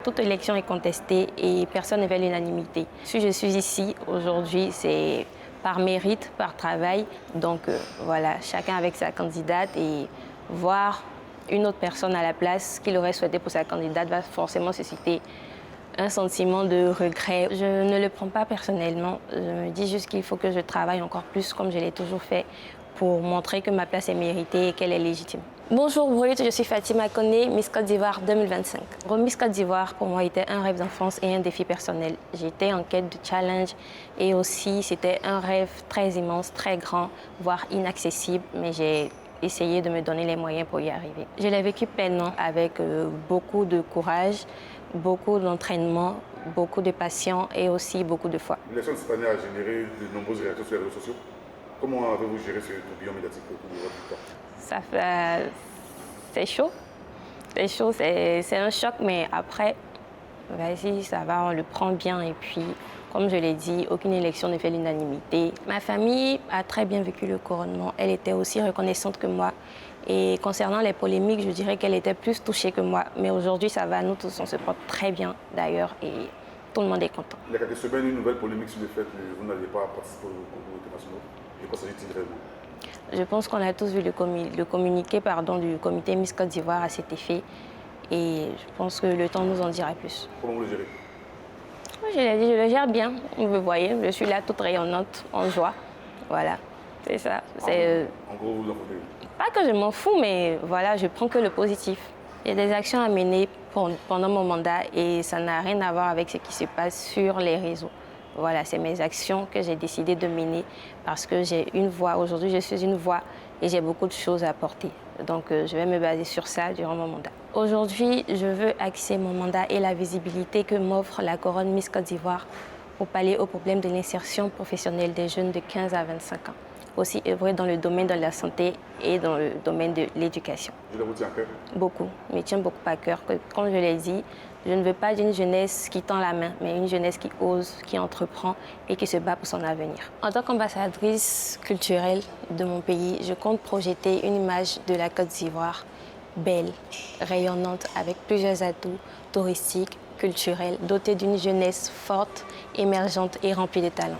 Toute élection est contestée et personne ne fait l'unanimité. Si je suis ici aujourd'hui, c'est par mérite, par travail. Donc voilà, chacun avec sa candidate et voir une autre personne à la place qu'il aurait souhaité pour sa candidate va forcément susciter un sentiment de regret. Je ne le prends pas personnellement. Je me dis juste qu'il faut que je travaille encore plus comme je l'ai toujours fait pour montrer que ma place est méritée et qu'elle est légitime. Bonjour Brut, je suis Fatima Koné, Miss Côte d'Ivoire 2025. Miss Côte d'Ivoire, pour moi, était un rêve d'enfance et un défi personnel. J'étais en quête de challenge et aussi c'était un rêve très immense, très grand, voire inaccessible, mais j'ai essayé de me donner les moyens pour y arriver. Je l'ai vécu pleinement avec beaucoup de courage, beaucoup d'entraînement, beaucoup de patience et aussi beaucoup de foi. L'élection de cette année a généré de nombreuses réactions sur les réseaux sociaux. Comment avez-vous géré ce tourbillon médiatique autour de votre victoire? C'est chaud. C'est chaud, c'est un choc, mais après, vas-y, ça va, on le prend bien. Et puis, comme je l'ai dit, aucune élection ne fait l'unanimité. Ma famille a très bien vécu le couronnement. Elle était aussi reconnaissante que moi. Et concernant les polémiques, je dirais qu'elle était plus touchée que moi. Mais aujourd'hui, ça va, nous tous, on se porte très bien d'ailleurs. Et tout le monde est content. Il y a quelques semaines, une nouvelle polémique sur le fait que vous n'alliez pas participer aux concours internationaux. De quoi s'agit-il réellement? Je pense qu'on a tous vu le communiqué du comité Miss Côte d'Ivoire à cet effet. Et je pense que le temps nous en dira plus. Comment vous le gérez? Je l'ai dit, je le gère bien. Vous voyez, je suis là toute rayonnante, en joie. Voilà, c'est ça. En gros, vous en foutez? Pas que je m'en fous, mais voilà, je prends que le positif. Il y a des actions à mener pendant mon mandat et ça n'a rien à voir avec ce qui se passe sur les réseaux. Voilà, c'est mes actions que j'ai décidé de mener parce que j'ai une voix. Aujourd'hui, je suis une voix et j'ai beaucoup de choses à apporter. Donc, je vais me baser sur ça durant mon mandat. Aujourd'hui, je veux axer mon mandat et la visibilité que m'offre la couronne Miss Côte d'Ivoire pour pallier au problème de l'insertion professionnelle des jeunes de 15 à 25 ans. Aussi œuvrer dans le domaine de la santé et dans le domaine de l'éducation. Je le retiens à cœur? Beaucoup, me tient beaucoup à cœur. Comme je l'ai dit, je ne veux pas d'une jeunesse qui tend la main, mais une jeunesse qui ose, qui entreprend et qui se bat pour son avenir. En tant qu'ambassadrice culturelle de mon pays, je compte projeter une image de la Côte d'Ivoire belle, rayonnante, avec plusieurs atouts touristiques, culturels, dotée d'une jeunesse forte, émergente et remplie de talent.